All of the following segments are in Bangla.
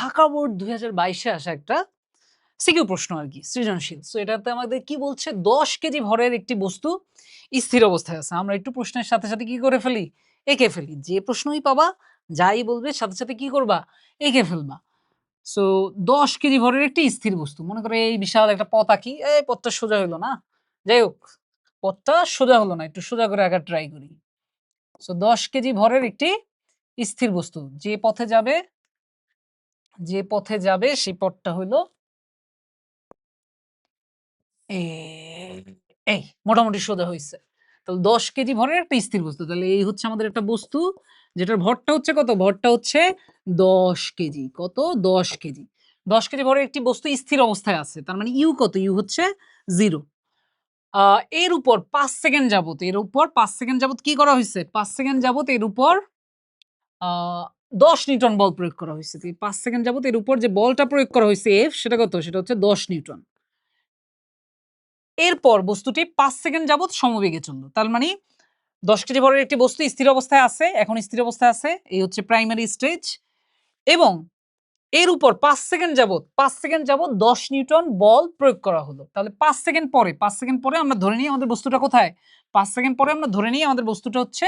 ঢাকা বোর্ড 2022-এ আসা একটা সিকিউ প্রশ্ন আরকি, সৃজনশীল। সো এটাতে আমাদের কি বলছে ১০ কেজি ভরের একটি বস্তু স্থির অবস্থায় আছে। আমরা একটু প্রশ্নের সাথে, সাথে কি করে ফেলি? এঁকে ফেলি। যে প্রশ্নই পাবা, যাই বলবে সাথে, সাথে কি করবা? এঁকে ফেলবা। সো ১০ কেজি ভরের একটি স্থির বস্তু। মনে করো এই বিশাল একটা পথ আঁকি। এই পথটা সোজা হইল না। যাই হোক, পথটা সোজা হলো না। একটু সোজা করে আঁকার ট্রাই করি। সো ১০ কেজি ভরের একটি স্থির বস্তু। যে পথে যাবে সেই পথটা হইলো এ এই মোটামুটি সোজা হইছে। তাহলে ১০ কেজি ভরের একটা স্থির বস্তু। তাহলে এই হচ্ছে আমাদের একটা বস্তু যেটার ভরটা হচ্ছে কত? ভরটা হচ্ছে ১০ কেজি। কত? ১০ কেজি। ১০ কেজি ভরের একটি বস্তু স্থির অবস্থায় আছে। তার মানে ইউ কত? ইউ হচ্ছে 0। আ এর উপর ৫ সেকেন্ড যাবত কি করা হইছে? ৫ সেকেন্ড যাবত এর উপর আ ১০ নিউটন বল প্রয়োগ করা হইছে। তো এই ৫ সেকেন্ড যাবত এর উপর যে বলটা প্রয়োগ করা হইছে F সেটা কত? সেটা হচ্ছে ১০ নিউটন। এরপর বস্তুটি ৫ সেকেন্ড যাবৎ সমবেগে চলল। তার মানে ১০ কেজি ভরের একটি বস্তু স্থির অবস্থায় আছে, এখন স্থির অবস্থায় আছে। এই হচ্ছে প্রাইমারি স্টেজ এবং এর উপর ৫ সেকেন্ড যাবৎ ১০ নিউটন বল প্রয়োগ করা হলো। তাহলে ৫ সেকেন্ড পরে আমরা ধরে নিই আমাদের বস্তুটা কোথায়? ৫ সেকেন্ড পরে আমরা ধরে নিই আমাদের বস্তুটা হচ্ছে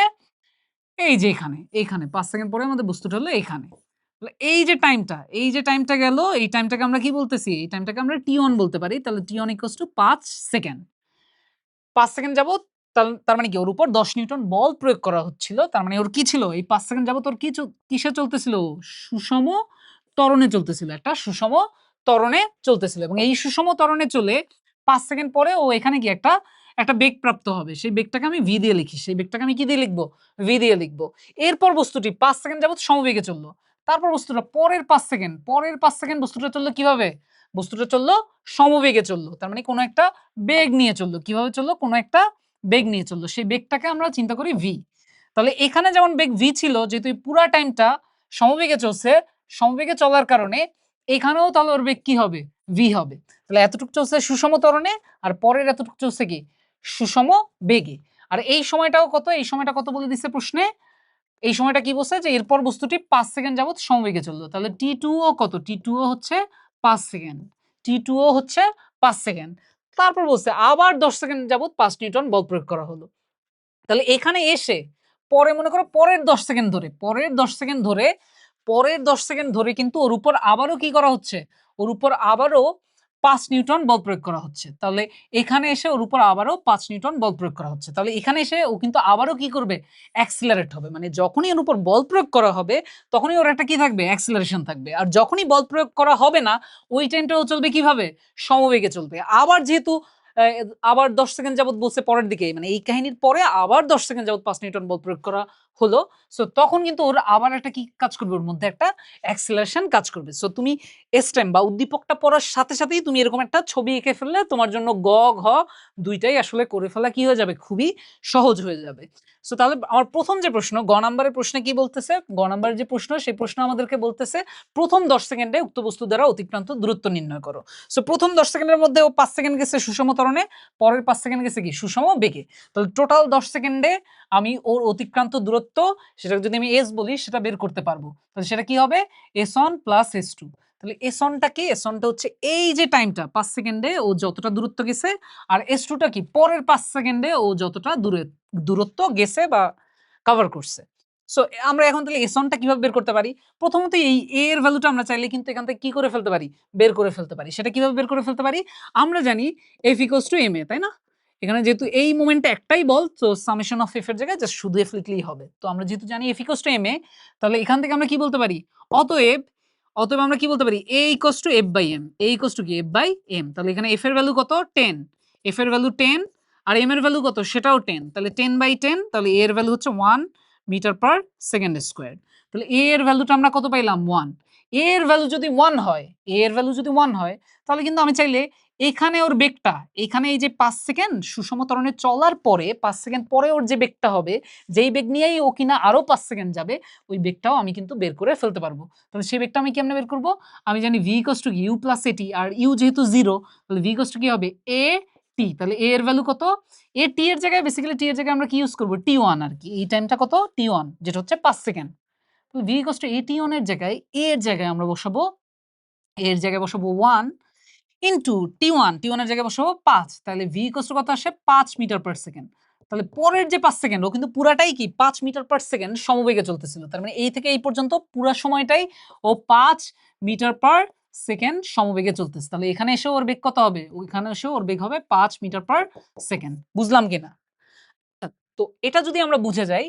এই যে এইখানে ৫ সেকেন্ড পরে আমাদের বস্তুটা হলো এইখানে। তাহলে এই যে টাইমটা গেল, এই টাইমটাকে আমরা কি বলতেছি? এই টাইমটাকে আমরা T1 বলতে পারি। তাহলে T1 = ৫ সেকেন্ড। ৫ সেকেন্ড যাবত তার মানে কি ওর উপর ১০ নিউটন বল প্রয়োগ করা হচ্ছিল। তার মানে ওর কি ছিল? এই ৫ সেকেন্ড যাবত ওর কিসে চলতেছিল? সুষম ত্বরণে চলতেছিল। একটা সুষম ত্বরণে চলতেছিল এবং এই সুষম ত্বরণে চলে ৫ সেকেন্ড পরে ও এখানে কি একটা বেগ প্রাপ্ত হবে। সেই বেগটাকে আমি v দিয়ে লিখি। সেই বেগটাকে আমি কি দিয়ে লিখব? v দিয়ে লিখব। এরপর বস্তুটি ৫ সেকেন্ড যাবত সমবেগে চলল। তারপর বস্তুটা পরের ৫ সেকেন্ড বস্তুটা চলল কিভাবে? বস্তুটা চলল সমবেগে চলল। তার মানে কোন একটা বেগ নিয়ে চলল। কিভাবে চলল? কোন একটা বেগ নিয়ে চলল। সেই বেগটাকে আমরা চিন্তা করি v। তাহলে এখানে যেমন বেগ v ছিল যেহেতু এই পুরা টাইমটা সমবেগে চলছে, সমবেগে চলার কারণে এখানেও তাহলে ওর বেগ কি হবে? v হবে। তাহলে এতটুক চলছে সুষম ত্বরণে আর পরের এতটুক চলছে কি? সুষম বেগে। আর এই সময়টাও কত? এই সময়টা কত বলে দিছে প্রশ্নে? এই সময়টা কি বলছে? যে এরপর বস্তুটি ৫ সেকেন্ড যাবত সমবেগে চলল। তাহলে T2 ও কত? T2 ও হচ্ছে ৫ সেকেন্ড। T2 ও হচ্ছে ৫ সেকেন্ড। তারপর বলছে আবার ১০ সেকেন্ড যাবত ৫ নিউটন বল প্রয়োগ করা হলো। তাহলে এখানে এসে পরে মনে করো পরের ১০ সেকেন্ড ধরে কিন্তু ওর উপর আবারও কি করা হচ্ছে? ওর উপর আবারও ৫ নিউটন বল প্রয়োগ করা হচ্ছে। তাহলে এখানে এসে ওর উপর আবারও ৫ নিউটন বল প্রয়োগ করা হচ্ছে। তাহলে এখানে এসে ও কিন্তু আবারও কি করবে? অ্যাক্সিলারেট হবে। মানে যখনই ওর উপর বল প্রয়োগ করা হবে তখনই ওর একটা কি থাকবে? অ্যাক্সিলারেশন থাকবে। আর যখনই বল প্রয়োগ করা হবে না ওই টাইমটা ও চলবে কিভাবে? সমবেগে চলবে। আবার যেহেতু অ্যা আবার ১০ সেকেন্ড যাবত বলছে পরের দিকে মানে এই কাহিনীর পরে আবার ১০ সেকেন্ড যাবত ৫ নিউটন বল প্রয়োগ করা হলো। সো তখন কিন্তু ওর আবার একটা কি কাজ করবে? ওর মধ্যে একটা অ্যাক্সিলারেশন কাজ করবে। সো তুমি স্টেম বা উদ্দীপকটা পড়ার সাথে সাথেই তুমি এরকম একটা ছবি এঁকে ফেললে তোমার জন্য গ, ঘ ২ টাই আসলে করে ফেলা কি হয়ে যাবে? খুবই সহজ হয়ে যাবে। সো তাহলে আমার ১ম যে প্রশ্ন গ নাম্বারের প্রশ্নে কি বলতেছে? গ নাম্বারের যে প্রশ্ন সেই প্রশ্ন আমাদেরকে বলতেছে প্রথম ১০ সেকেন্ডে উক্ত বস্তু দ্বারা অতিক্রান্ত দূরত্ব নির্ণয় করো। সো প্রথম ১০ সেকেন্ডের মধ্যে ও ৫ সেকেন্ড গেছে সুষম ত্বরণে, পরের ৫ সেকেন্ড গেছে কি? সুষম বেগে। তাহলে টোটাল ১০ সেকেন্ডে আমি ওর অতিক্রান্ত দূরত্ব সেটাকে যদি আমি s বলি সেটা বের করতে পারবো। তাহলে সেটা কি হবে? s1 + s2 তাহলে s1 টা কি? s1 টা হচ্ছে এই যে টাইমটা ৫ সেকেন্ডে ও যতটা দূরত্ব গেছে আর s2 টা কি? পরের ৫ সেকেন্ডে ও যতটা দূরত্ব গেছে বা কভার করছে। সো আমরা এখন তাহলে s1 টা কিভাবে বের করতে পারি? প্রথমত এই a এর ভ্যালুটা আমরা চাইলে কিন্তু এখান থেকে কি করে ফেলতে পারি? বের করে ফেলতে পারি। সেটা কিভাবে বের করে ফেলতে পারি? আমরা জানি F = ma তাই না? এখানে যেহেতু এই মোমেন্টে একটাই বল তো সামেশন অফ f এর জায়গায় জাস্ট শুধু f লিখলেই হবে। তো আমরা যেহেতু জানি F = ma তাহলে এখান থেকে আমরা কি বলতে পারি? অতএব আমরা কি বলতে পারি? a = f/m a = কি? f/m তাহলে এখানে f এর ভ্যালু কত? 10 f এর ভ্যালু 10 আর m এর ভ্যালু কত? সেটাও 10 তাহলে 10/10 তাহলে a এর ভ্যালু হচ্ছে 1 মিটার পার সেকেন্ড স্কয়ার তাহলে a এর ভ্যালুটা আমরা কত পাইলাম? 1 a এর ভ্যালু যদি 1 হয় তাহলে কিন্তু আমি চাইলে এখানে ওর বেগটা এখানে এই যে ৫ সেকেন্ড সুষম ত্বরণে চলার পরে ৫ সেকেন্ড পরে ওর যে বেগটা হবে যেই বেগ নিয়েই ও কিনা আরো ৫ সেকেন্ড যাবে ওই বেগটাও আমি কিন্তু বের করে ফেলতে পারবো। তাহলে সেই বেগটা আমি কেমনে বের করব? আমি জানি v = u + at R u যেহেতু 0 তাহলে v = কি হবে? a t তাহলে a এর ভ্যালু কত? a t এর জায়গায় বেসিক্যালি t এর জায়গায় আমরা কি ইউজ করব? t1 আর কি। এই টাইমটা কত? t1 যেটা হচ্ছে ৫ সেকেন্ড। তাহলে v = at1 এর জায়গায় a এর জায়গায় আমরা বসাবো এর জায়গায় বসাবো 1 ইনটু T1, T1 এর জায়গায় বসাবো 5, তাহলে v ইকুয়ালস টু কত আসে 5 মিটার পার সেকেন্ড। তাহলে পরের যে 5 সেকেন্ড ও কিন্তু পুরাটাই কি 5 মিটার পার সেকেন্ড সমবেগে চলতেছিল। তার মানে এই থেকে এই পর্যন্ত পুরা সময়টাই ও 5 মিটার পার সেকেন্ড সমবেগে চলতেছে। তাহলে এখানে এসে ওর বেগ কত হবে? ওইখানে এসে ওর বেগ হবে 5 মিটার পার সেকেন্ড। বুঝলাম কিনা? তো এটা যদি আমরা বুঝে যাই,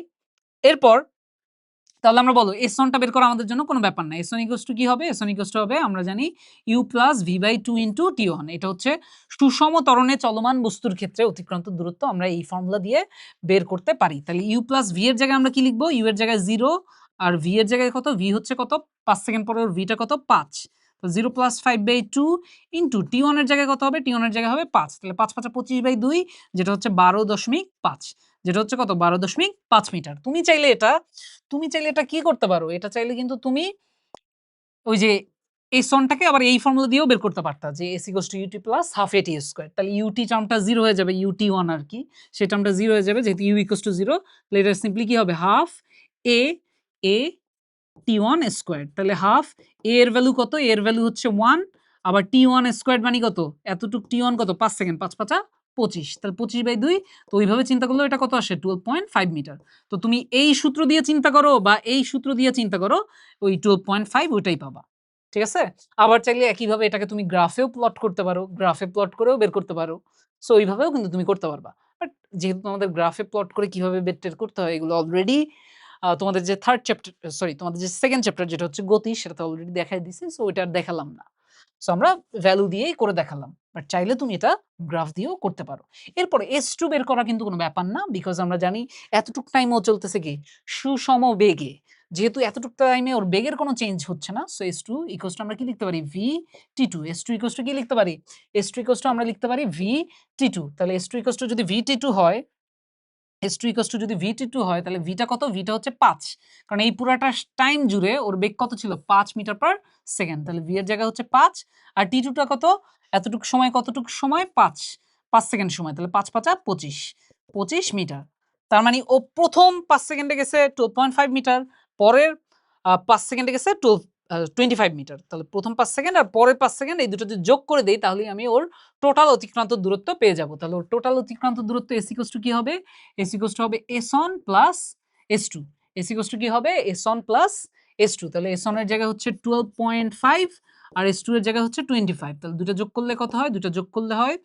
এরপর তাহলে আমরা বলো S1 টা বের করা আমাদের জন্য কোনো ব্যাপার না। S1 ইকুয়ালস টু কি হবে? S1 ইকুয়ালস টু হবে আমরা জানি u plus v/2 into T1। এটা হচ্ছে সুষম ত্বরণে চলমান বস্তুর ক্ষেত্রে অতিক্রান্ত দূরত্ব আমরা এই ফর্মুলা দিয়ে বের করতে পারি। তাহলে u প্লাস v এর জায়গায় আমরা কি লিখব? u এর জায়গায় 0 আর v এর জায়গায় কত? v হচ্ছে কত? 5 সেকেন্ড পরে ওর v টা কত? 5। তো 0 প্লাস 5/2 ইনটু T1 এর জায়গায় কত হবে? T1 এর জায়গায় হবে 5। তাহলে 5 5 25/2 যেটা হচ্ছে 12.5, যেটা হচ্ছে কত? 12.5 মিটার। তুমি চাইলে এটা কি করতে পারো? এটা চাইলে কিন্তু তুমি ওই যে S1 টাকে আবার এই ফর্মুলা দিয়েও বের করতে পারতা যে S equals to UT plus half AT square. তাহলে UT টার্মটা 0 হয়ে যাবে, UT1 আর কি। সেই টার্মটা 0 হয়ে যাবে যেহেতু U ইকুয়ালস টু 0। তাহলে এটা সিম্পলি কি হবে? Half A T1 square. তাহলে হাফ A এর ভ্যালু কত? A এর ভ্যালু হচ্ছে 1, আবার T1 স্কয়ার মানে কত? এতটুক T1 কত? 5 সেকেন্ড, 5 5 25। তাহলে 25/2। তো ওইভাবে চিন্তা করলেও এটা কত আসে? 12.5 মিটার। তো তুমি এই সূত্র দিয়ে চিন্তা করো বা এই সূত্র দিয়ে চিন্তা করো, ওই 12.5 ওইটাই পাবা। ঠিক আছে? আবার চাইলে একইভাবে এটাকে তুমি গ্রাফেও প্লট করতে পারো। গ্রাফে প্লট করেও বের করতে পারো। সো ওইভাবেও কিন্তু তুমি করতে পারবা। বাট যেহেতু তোমাদের গ্রাফে প্লট করে কিভাবে বের-টের করতে হয় এগুলো অলরেডি তোমাদের যে 3rd চ্যাপ্টার, সরি তোমাদের যে 2nd চ্যাপ্টার যেটা হচ্ছে গতি, সেটা তো অলরেডি দেখাই দিছি। সো ওইটা আর দেখালাম না। সো আমরা ভ্যালু দিয়েই করে দেখালাম। বাট চাইলে তুমি এটা গ্রাফ দিয়েও করতে পারো। এরপরে S2 বের করা কিন্তু কোনো ব্যাপার না। বিকজ আমরা জানি এতটুক টাইম ও চলতেছে কি সুষম বেগে। যেহেতু এতটুক টাইমে ওর বেগের কোনো চেঞ্জ হচ্ছে না। সো S2 ইকুয়ালস টু আমরা কি লিখতে পারি? VT2। S2 ইকুয়ালস টু কি লিখতে পারি? S2 ইকুয়ালস টু আমরা লিখতে পারি VT2। তাহলে S2 ইকুয়ালস টু যদি VT2 হয়, S2 ইকুয়ালস টু যদি VT2 হয় তাহলে V টা কত? V টা হচ্ছে 5। কারণ এই পুরাটা টাইম জুড়ে ওর বেগ কত ছিল? 5 মিটার পার সেকেন্ড। তাহলে V এর জায়গায় হচ্ছে 5 আর T2 টা কত? এতটুক সময় কতটুক সময়? 5 সেকেন্ড সময়। তাহলে 5 5 25, 25 মিটার। তার মানে ও প্রথম 5 সেকেন্ডে গেছে 12.5 মিটার, পরের 5 সেকেন্ডে গেছে 25 মিটার। তাহলে প্রথম 5 সেকেন্ড আর পরের 5 সেকেন্ড এই দুটো যদি যোগ করে দেই তাহলেই আমি ওর টোটাল অতিক্রান্ত দূরত্ব পেয়ে যাব। তাহলে ওর টোটাল অতিক্রান্ত দূরত্ব S ইকুয়ালস টু কি হবে? S ইকুয়ালস টু হবে S1 plus S2। S equals to কি হবে? S1 plus S2। তাহলে S1 এর জায়গায় হচ্ছে 12.5 আর S2 এর জায়গায় হচ্ছে 25। তাহলে দুটো যোগ করলে কত হয়? দুটো যোগ করলে হয়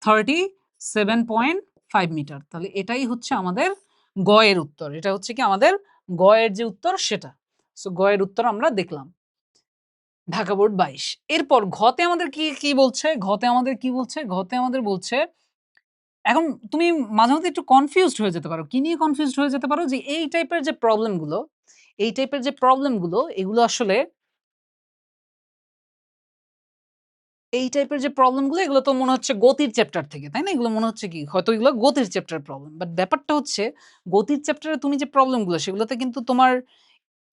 37.5 মিটার। তাহলে এটাই হচ্ছে আমাদের গ এর উত্তর। এটা হচ্ছে কি আমাদের গ এর যে উত্তর সেটা। সো গ এর উত্তর আমরা দেখলাম। ঢাকা বোর্ড 22। এরপর ঘতে আমাদের কি বলছে? ঘতে আমাদের কি বলছে? ঘতে আমাদের বলছে, এখন তুমি মাঝে মধ্যে একটু কনফিউজড হয়ে যেতে পারো। কি নিয়ে কনফিউজড হয়ে যেতে পারো? যে এই টাইপের যে প্রবলেমগুলো এগুলো আসলে এই টাইপের যে প্রবলেমগুলো এগুলো তো মনে হচ্ছে গতির চ্যাপ্টার থেকে, তাই না? এগুলো মনে হচ্ছে কি হয়তো এগুলো গতির চ্যাপ্টার প্রবলেম। বাট ব্যাপারটা হচ্ছে গতির চ্যাপ্টারে তুমি যে প্রবলেমগুলো সেগুলোতে কিন্তু তোমার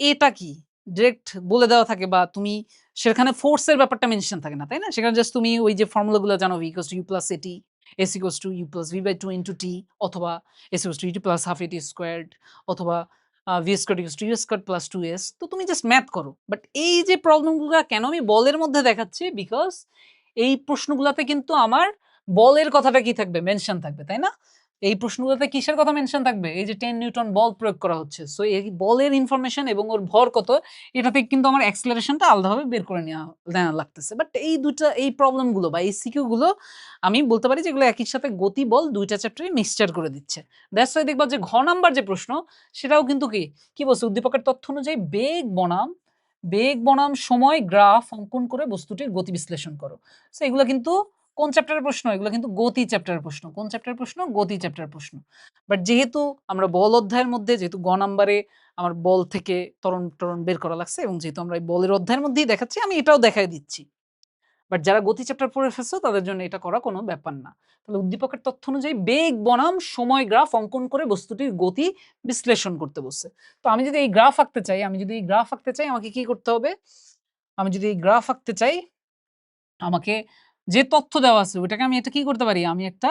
এটা কি ডিরেক্ট বলে দেওয়া থাকে বা তুমি সেখানে ফোর্স এর ব্যাপারটা মেনশন থাকে না, তাই না? সেখানে জাস্ট তুমি ওই যে ফর্মুলা গুলো জানো v = u + at, s = u + v/2 * t, অথবা s = ut + half at squared, অথবা v² = u² + 2s। তো তুমি জাস্ট ম্যাথ করো। বাট এই যে প্রবলেম গুলা কেন আমি বলের মধ্যে দেখাচ্ছি? বিকজ এই প্রশ্নগুলাতে কিন্তু আমার বলের কথাটা কি থাকবে? মেনশন থাকবে, তাই না? এই প্রশ্নগুলোতে কিসের কথা মেনশন থাকবে? এই যে 10 নিউটন বল প্রয়োগ করা হচ্ছে। সো এই বলের ইনফরমেশন এবং ওর ভর কত, এটা থেকে কিন্তু আমার অ্যাক্সেলারেশনটা আলাদাভাবে বের করে নেওয়া লাগতেছে। বাট এই প্রবলেম গুলো বা এই সিকিউ গুলো আমি বলতে পারি যে এগুলো একই সাথে গতি বল ২ টা চ্যাপ্টারে মিক্সচার করে দিচ্ছে। দ্যাটস ওয়াই দেখবা যে ঘ নাম্বার যে প্রশ্ন সেটাও কিন্তু কি বলছে? উদ্দীপকের তথ্য অনুযায়ী বেগ বনাম সময় গ্রাফ অঙ্কন করে বস্তুটির গতি বিশ্লেষণ করো। সো এগুলো কিন্তু কোন চ্যাপ্টারের প্রশ্ন? এগুলো কিন্তু গতি চ্যাপ্টারের প্রশ্ন। কোন চ্যাপ্টারের প্রশ্ন? গতি চ্যাপ্টারের প্রশ্ন। বাট যেহেতু আমরা বল অধ্যায়ের মধ্যে যেহেতু গ নাম্বারে আমার বল থেকে ত্বরণ বের করা লাগছে এবং যেহেতু আমরা এই বলের অধ্যায়ের মধ্যেই দেখাচ্ছি, আমি এটাও দেখায় দিচ্ছি। বাট যারা গতি চ্যাপ্টার পড়ে ফেলছো তাদের জন্য এটা করা কোনো ব্যাপার না। তাহলে উদ্দীপকের তথ্য অনুযায়ী বেগ বনাম সময় গ্রাফ অঙ্কন করে বস্তুটির গতি বিশ্লেষণ করতে বলছে। তো আমি যদি এই গ্রাফ আঁকতে চাই আমাকে কি করতে হবে? আমি যদি এই গ্রাফ আঁকতে চাই আমাকে যে তথ্য দেওয়া আছে ওইটাকে আমি এটা কি করতে পারি? আমি একটা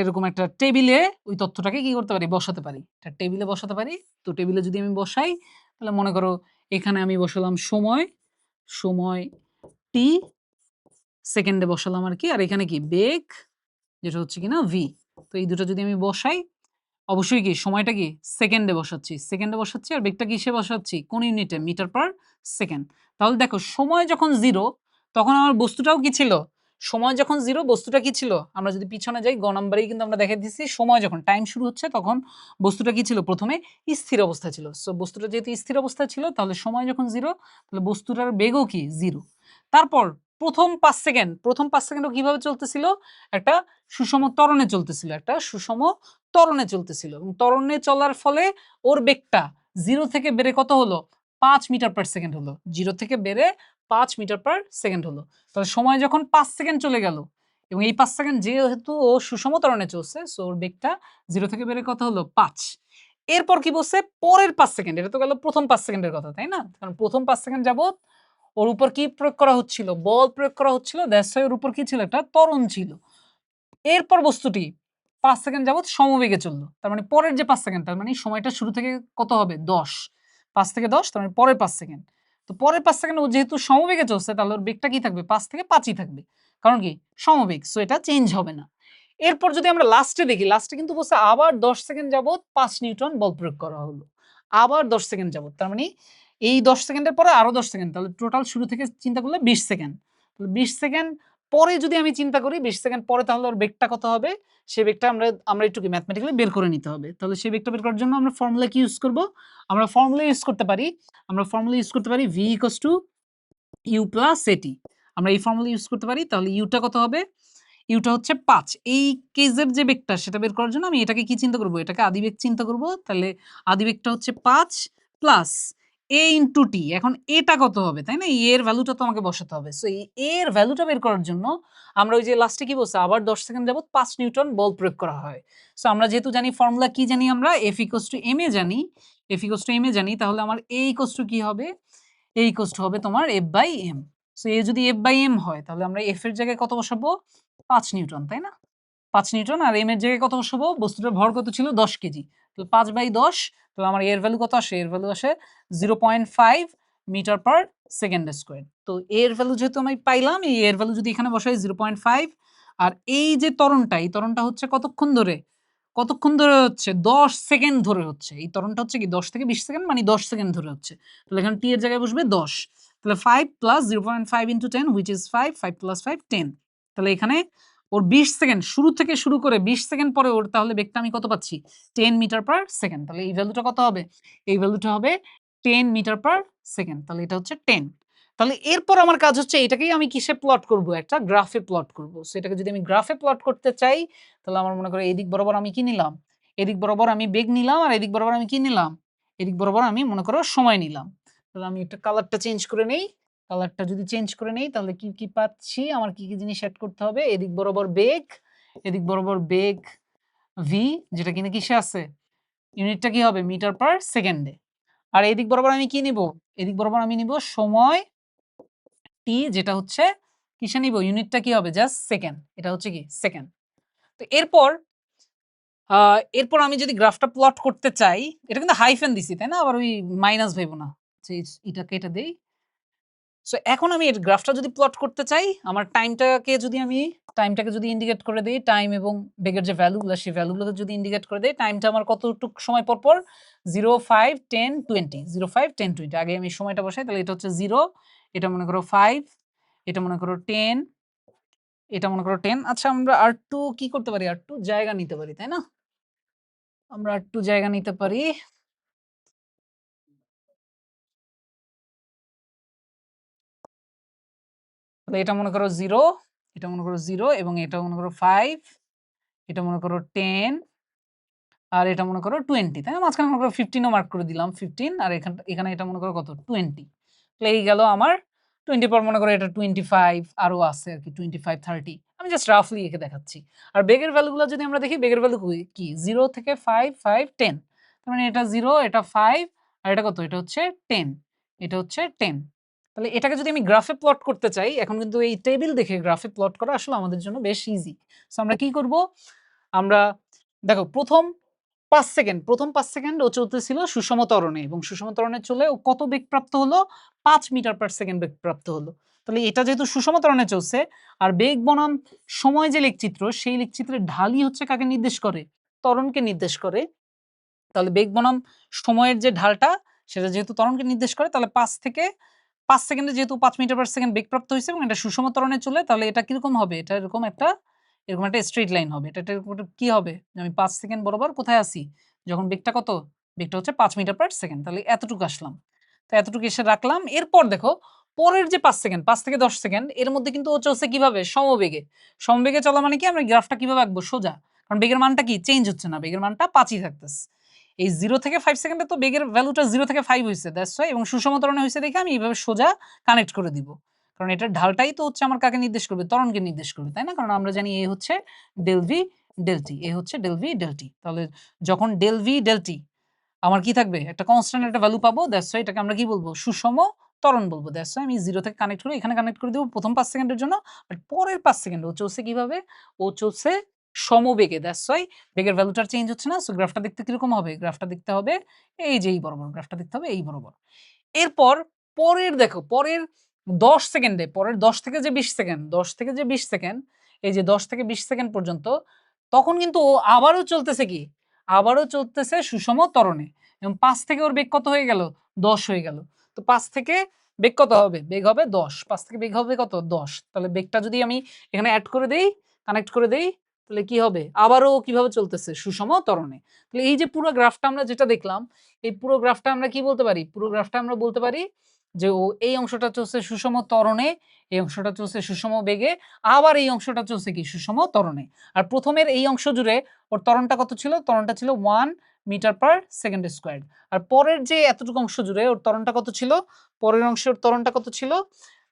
এরকম একটা টেবিলে ওই তথ্যটাকে কি করতে পারি? বসাতে পারি। একটা টেবিলে বসাতে পারি। তো টেবিলে যদি আমি বসাই তাহলে মনে করো এখানে আমি বসালাম সময় টি সেকেন্ডে বসালাম আর কি, আর এখানে কি বেগ যেটা হচ্ছে কিনা ভি। তো এই দুটো যদি আমি বসাই, অবশ্যই কি সময়টা কি সেকেন্ডে বসাচ্ছি, সেকেন্ডে বসাচ্ছি, আর বেগটা কিসে বসাচ্ছি কোন ইউনিটে, মিটার পার সেকেন্ড। তাহলে দেখো সময় যখন 0 তখন আমার বস্তুটাও কি ছিল, সময় যখন 0 বস্তুটা কি ছিল, আমরা যদি পিছনে যাই গ নাম্বারেই কিন্তু আমরা দেখাই দিচ্ছি সময় যখন টাইম শুরু হচ্ছে তখন বস্তুটা কি ছিল, প্রথমে স্থির অবস্থায় ছিল। সো বস্তুটা যেহেতু স্থির অবস্থায় ছিল তাহলে সময় যখন 0 তাহলে বস্তুটার বেগও কি 0। তারপর প্রথম 5 সেকেন্ড, প্রথম 5 সেকেন্ডও কিভাবে চলতেছিল, একটা সুষম ত্বরণে চলতেছিল, একটা সুষম ত্বরণে চলতেছিল, এবং ত্বরণে চলার ফলে ওর বেগটা 0 থেকে বেড়ে কত হলো, 5 মিটার পার সেকেন্ড হলো, 0 থেকে বেড়ে 5 মিটার পার সেকেন্ড হলো। তাহলে সময় যখন 5 সেকেন্ড চলে গেল, এবং এই 5 সেকেন্ড যেহেতু ও সুষম ত্বরণে চলছে, সো ওর বেগটা 0 থেকে বেড়ে কত হলো 5। এরপর কি বলছে, পরের 5 সেকেন্ড, এটা তো গেল প্রথম 5 সেকেন্ডের কথা, তাই না? কারণ প্রথম 5 সেকেন্ড যাবত ওর উপর কি প্রয়োগ করা হচ্ছিল, বল প্রয়োগ করা হচ্ছিল, দ্যাটস ওয়াই ওর উপর কি ছিল, একটা ত্বরণ ছিল। এরপর বস্তুটি 5 সেকেন্ড যাবত সমবেগে চলল, তার মানে পরের যে 5 সেকেন্ড, তার মানে সময়টা শুরু থেকে কত হবে 10, 5 থেকে 10, তার মানে পরের 5 সেকেন্ড। তো পরের 5 সেকেন্ড ও যেহেতু সমবেগে চলছে তাহলে ওর বেগটা কি থাকবে, 5 থেকে 5ই থাকবে, কারণ কি সমবেগ, সো এটা চেঞ্জ হবে না। এরপর যদি আমরা লাস্টে দেখি, লাস্টে কিন্তু বলছে আবার 10 সেকেন্ড যাবত 5 নিউটন বল প্রয়োগ করা হলো, আবার 10 সেকেন্ড যাবত, তার মানে এই 10 সেকেন্ডের পরে আরো 10 সেকেন্ড, তাহলে টোটাল শুরু থেকে চিন্তা করলে 20 সেকেন্ড। তাহলে 20 সেকেন্ড পরে যদি আমি চিন্তা করি 20 সেকেন্ড পরে, তাহলে ওর বেগটা কত হবে, সেই বেগটা আমরা একটু কি ম্যাথমেটিক্যালি বের করে নিতে হবে। তাহলে সেই বেগটা বের করার জন্য আমরা ফর্মুলা কি ইউজ করব, আমরা ফর্মুলা ইউজ করতে পারি, v = u + at। আমরা এই ফর্মুলা ইউজ করতে পারি, তাহলে ইউটা কত হবে, ইউটা হচ্ছে 5। এই কেজের যে বেগটা সেটা বের করার জন্য আমি এটাকে কি চিন্তা করব, এটাকে আদিবেগ চিন্তা করব। তাহলে আদিবেগটা হচ্ছে 5 প্লাস a ইনটু t। এখন এটা কত হবে, তাই না? এই এর ভ্যালুটা তো আমাকে বসাতে হবে। সো এই এর ভ্যালুটা বের করার জন্য আমরা ওই যে লাস্টে কি বলছে, আবার 10 সেকেন্ড যাবত 5 নিউটন বল প্রয়োগ করা হয়। সো আমরা যেহেতু জানি ফর্মুলা কি জানি, আমরা F = ma জানি, তাহলে আমার a = কি হবে, a = হবে তোমার F/m। সো a যদি F/m হয় তাহলে আমরা F এর জায়গায় কত বসাবো, 5 নিউটন, তাই না? 5 নিউটন, আর m এর জায়গায় কত বসাবো, বস্তুটার ভর কত ছিল 10 কেজি, তাহলে 5/10, তাহলে আমার এর ভ্যালু কত আসে, এর ভ্যালু আসে 0.5 মিটার পার সেকেন্ড স্কয়ার। তো এর ভ্যালু যেহেতু আমি পাইলাম, এই এর ভ্যালু যদি এখানে বসাই 0.5, আর এই যে ত্বরণটা, এই ত্বরণটা হচ্ছে কতক্ষণ ধরে, হচ্ছে 10 সেকেন্ড ধরে হচ্ছে, এই ত্বরণটা হচ্ছে কি 10 থেকে 20 সেকেন্ড, মানে 10 সেকেন্ড ধরে হচ্ছে। তাহলে এখানে t এর জায়গায় বসবে 10, তাহলে 5 plus 0.5 into 10 which is 5, 5 plus 5 10। তাহলে এখানে ওর 20 সেকেন্ড শুরু থেকে শুরু করে 20 সেকেন্ড পরে ওর তাহলে বেগটা আমি কত পাচ্ছি, 10 মিটার পার সেকেন্ড। তাহলে এই ভ্যালুটা কত হবে, এই ভ্যালুটা হবে 10 মিটার পার সেকেন্ড। তাহলে এটা হচ্ছে 10। তাহলে এরপর আমার কাজ হচ্ছে এটাকেই আমি কিসে প্লট করব, একটা গ্রাফে প্লট করব। সো এটাকে যদি আমি গ্রাফে প্লট করতে চাই, তাহলে আমার মনে করো এদিক বরাবর আমি কি নিলাম, এদিক বরাবর আমি বেগ নিলাম, আর এদিক বরাবর আমি কি নিলাম, এদিক বরাবর আমি মনে করো সময় নিলাম। তাহলে আমি একটা কালারটা চেঞ্জ করে নেই, কালারটা যদি চেঞ্জ করে নেই তাহলে কি কি পাচ্ছি, আমার কি কি জিনিস অ্যাড করতে হবে, এদিক বরাবর বেগ, এদিক বরাবর বেগ ভি, যেটা কিনা কিসে আছে, ইউনিটটা কি হবে মিটার পার সেকেন্ডে। আর এদিক বরাবর আমি কি নিব, এদিক বরাবর আমি নিব সময় টি, যেটা হচ্ছে কিসে নিব, ইউনিটটা কি হবে জাস্ট সেকেন্ড, এটা হচ্ছে কি সেকেন্ড। তো এরপর আমি যদি গ্রাফটা প্লট করতে চাই, এটা কিন্তু হাইফেন দিছি তাই না, আবার ওই মাইনাস ভেবো না যে এটাকে এটা দেই। সো এখন আমি এর গ্রাফটা যদি প্লট করতে চাই, আমার টাইমটাকে যদি ইন্ডিকেট করে দেই, টাইম এবং বেগের যে ভ্যালুগুলো সেই ভ্যালুগুলোকে যদি ইন্ডিকেট করে দেই, টাইমটা আমার কতটুক সময় পর পর, 0, 5, 10, 20, 0, 5, 10, 20। আগে আমি সময়টা বসাই, তাহলে এটা হচ্ছে 0, এটা মনে করো 5, এটা মনে করো 10, এটা মনে করো 10। আচ্ছা আমরা আর কি করতে পারি, আর জায়গা নিতে পারি, তাই না? আমরা আর জায়গা নিতে পারি। তাহলে এটা মনে করো 0, এটা মনে করো 0, এবং এটা মনে করো 5, এটা মনে করো 10, আর এটা মনে করো 20, তাই না? মাঝখানে মনে করো 15 ও মার্ক করে দিলাম, 15, আর এখানে এটা মনে করো কত 20। তাহলে এই গেল আমার 20 পর মনে করো এটা 25 আরো আছে আর কি, 25, 30। আমি জাস্ট রাফলি এঁকে দেখাচ্ছি। আর বেগের ভ্যালুগুলো যদি আমরা দেখি, বেগের ভ্যালু কি 0 থেকে 5, 5, 10। তার মানে এটা 0, এটা 5, আর এটা কত, এটা হচ্ছে 10, এটা হচ্ছে 10। তাহলে এটাকে যদি আমি গ্রাফে প্লট করতে চাই, এখন কিন্তু এই টেবিল দেখে গ্রাফে প্লট করা আসলে আমাদের জন্য বেশ ইজি। সো আমরা কি করব, আমরা দেখো প্রথম 5 সেকেন্ড ও চলতেছিল সুষম ত্বরণে, এবং সুষম ত্বরণে চলে ও কত বেগ প্রাপ্ত হলো, 5 মিটার পার সেকেন্ড বেগ প্রাপ্ত হলো। তাহলে এটা যেহেতু সুষম ত্বরণে চলছে আর বেগ বনাম সময় যে লেখচিত্র সেই লেখচিত্রের ঢালই হচ্ছে কাকে নির্দেশ করে, ত্বরণকে নির্দেশ করে। তাহলে বেগ বনাম সময়ের যে ঢালটা সেটা যেহেতু ত্বরণকে নির্দেশ করে তাহলে 5 থেকে 5 সেকেন্ডে যেহেতু 5 মিটার পার সেকেন্ড বেগপ্রাপ্ত হইছে এবং এটা সুষম ত্বরণে চলে তাহলে এটা কিরকম হবে? এটা এরকম একটা স্ট্রেইট লাইন হবে। এটা এরকম একটা কি হবে? যে আমি 5 সেকেন্ড বরাবর কোথায় আছি? যখন বেগটা কত? বেগটা হচ্ছে 5 মিটার পার সেকেন্ড। তাহলে এতটুকু আসলাম। তো এতটুকু এসে রাখলাম। এরপর দেখো পরের যে 5 সেকেন্ড, 5 থেকে 10 সেকেন্ড এর মধ্যে কিন্তু ও চলছে কিভাবে? সমবেগে। সমবেগে চলা মানে কি? আমরা গ্রাফটা কিভাবে আঁকবো? সোজা। কারণ বেগের মানটা কি? চেঞ্জ হচ্ছে না। বেগের মানটা 5 ই থাকতেছে। এই 0 থেকে 5 সেকেন্ডে তো বেগের ভ্যালুটা 0 থেকে 5 হইছে। দ্যাটস হোয়াই এবং সুষম ত্বরণে হইছে দেখে আমি এইভাবে সোজা কানেক্ট করে দিব। কারণ এটার ঢালটাই তো হচ্ছে আমার কাকে নির্দেশ করবে? ত্বরণকে নির্দেশ করবে, তাই না? কারণ আমরা জানি এ হচ্ছে ডেল ভি ডেল টি। এ হচ্ছে ডেল ভি ডেল টি। তাহলে যখন ডেল ভি ডেল টি আমার কি থাকবে? একটা কনস্ট্যান্ট একটা ভ্যালু পাবো। দ্যাটস হোয়াই এটাকে আমরা কি বলবো? সুষম ত্বরণ বলবো। দ্যাটস হোয়াই আমি 0 থেকে কানেক্ট করে এখানে কানেক্ট করে দেব প্রথম 5 সেকেন্ডের জন্য। বাট পরের 5 সেকেন্ড ও চলছে কিভাবে? ও চলছে সমবেগে। দ্যাটস হোয়াই বেগের ভ্যালুটা চেঞ্জ হচ্ছে না। সো গ্রাফটা দেখতে কিরকম হবে? গ্রাফটা দেখতে হবে এই যে এই বরাবর। গ্রাফটা দেখতে হবে এই বরাবর। এরপর পরের দেখো পরের 10 সেকেন্ডে পরের 10 থেকে যে 20 সেকেন্ড 10 থেকে যে 20 সেকেন্ড এই যে 10 থেকে 20 সেকেন্ড পর্যন্ত তখন কিন্তু ও আবারও চলতেছে কি? আবারও চলতেছে সুষম ত্বরণে এবং 5 থেকে ওর বেগ কত হয়ে গেল? 10 হয়ে গেল। তো 5 থেকে বেগ কত হবে? বেগ হবে 10। 5 থেকে বেগ হবে কত? 10। তাহলে বেগটা যদি আমি এখানে এড করে দেই, কানেক্ট করে দেই তাহলে কি হবে? আবারও কিভাবে চলতেছে? সুষম ত্বরণে। তাহলে এই যে পুরো গ্রাফটা আমরা যেটা দেখলাম এই পুরো গ্রাফটা আমরা কি বলতে পারি? পুরো গ্রাফটা আমরা বলতে পারি যে ও এই অংশটা চলছে সুষম ত্বরণে, এই অংশটা চলছে সুষম বেগে, আবার এই অংশটা চলছে কি? সুষম ত্বরণে। আর প্রথমের এই অংশ জুড়ে ওর ত্বরণটা কত ছিল? ত্বরণটা ছিল 1 মিটার পার সেকেন্ড স্কয়ার। আর পরের যে এতটুকু অংশ জুড়ে ওর ত্বরণটা কত ছিল? পরের অংশের ত্বরণটা কত ছিল?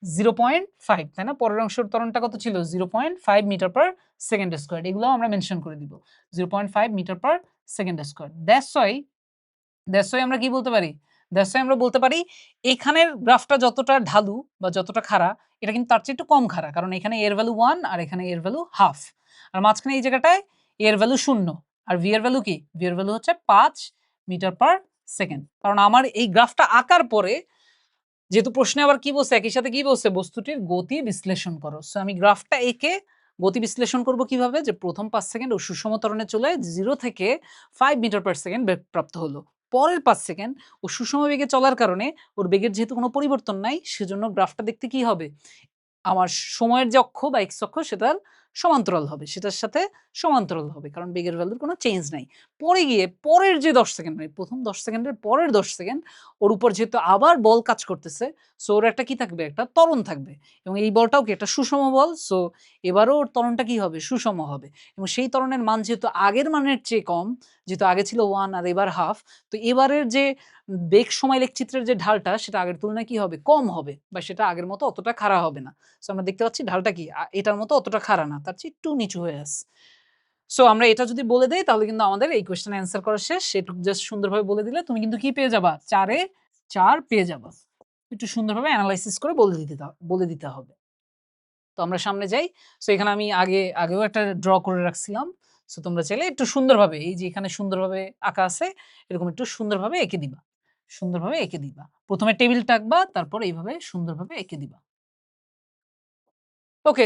0.5 তাই না? পরের অংশের ত্বরণটা কত ছিল? 0.5 মিটার পার সেকেন্ড স্কয়ার। এগুলোও আমরা মেনশন করে দিব। 0.5 metre per second square. That's why আমরা কি বলতে পারি? দ্যাটস ওয়াই আমরা বলতে পারি এখানের গ্রাফটা যতটা ঢালু বা যতটা খাড়া এটা কিন্তু তার চেয়ে একটু কম খাড়া। কারণ এখানে এর ভ্যালু 1 আর এখানে এর ভ্যালু হাফ। আর মাঝখানে এই জায়গাটায় এর ভ্যালু 0 আর ভি এর ভ্যালু কি? ভি এর ভ্যালু হচ্ছে 5 মিটার পার সেকেন্ড। কারণ আমার এই গ্রাফটা আঁকার পরে যেহেতু প্রশ্নে আবার কি বলছে একই সাথে কি বলছে? বস্তুটির গতি বিশ্লেষণ করো। সো আমি গ্রাফটা এঁকে গতি বিশ্লেষণ করব কিভাবে? যে প্রথম 5 সেকেন্ড ও সুষম ত্বরণে চলে 0 থেকে 5 মিটার পার সেকেন্ড বেগ প্রাপ্ত হলো। পরের 5 সেকেন্ড ও সুষম বেগে চলার কারণে ওর বেগের যেহেতু কোনো পরিবর্তন নাই সেজন্য গ্রাফটা দেখতে কি হবে? আমার সময়ের যে অক্ষ বা এক্স অক্ষ সেটার সমান্তরাল হবে। সেটার সাথে সমান্তরাল হবে। কারণ বেগের ভ্যালুর কোনো চেঞ্জ নাই। পরে গিয়ে পরের যে 10 সেকেন্ড মানে প্রথম 10 সেকেন্ডের পরের 10 সেকেন্ড ওর উপর যেহেতু আবার বল কাজ করতেছে, সো ওর একটা কি থাকবে? একটা ত্বরণ থাকবে। এবং এই বলটাও কি একটা সুষম বল। সো এবারও ওর ত্বরণটা কি হবে? সুষম হবে। এবং সেই ত্বরণের মান যেহেতু আগের মানের চেয়ে কম, যেহেতু আগে ছিল 1 আর এবার হাফ, তো এবারের যে বেগ সময় লেখচিত্রের যে ঢালটা সেটা আগের তুলনায় কি হবে? কম হবে বা সেটা আগের মতো অতটা খাড়া হবে না। সো আমরা দেখতে পাচ্ছি ঢালটা কি এটার মতো অতটা খাড়া না, তার চেয়ে একটু নিচু হয়ে আছে। সো আমরা এটা যদি বলে দেই তাহলে কিন্তু আমাদের এই কোয়েশ্চেনের অ্যান্সার করা শেষ। সেটুকু জাস্ট সুন্দরভাবে বলে দিলে তুমি কিন্তু কি পেয়ে যাবা? 4 এ 4 পেয়ে যাবা। একটু সুন্দরভাবে এনালাইসিস করে বলে দিতে হবে। তো আমরা সামনে যাই। সো এখানে আমি আগেও একটা ড্র করে রাখছিলাম। সো তোমরা চাইলে একটু সুন্দরভাবে এই যে এখানে সুন্দরভাবে আঁকা আছে এরকম একটু সুন্দরভাবে এঁকে দিবা। সুন্দরভাবে এঁকে দিবা। ১ম এ টেবিলটা আঁকবা তারপর এইভাবে সুন্দরভাবে এঁকে দিবা। ওকে।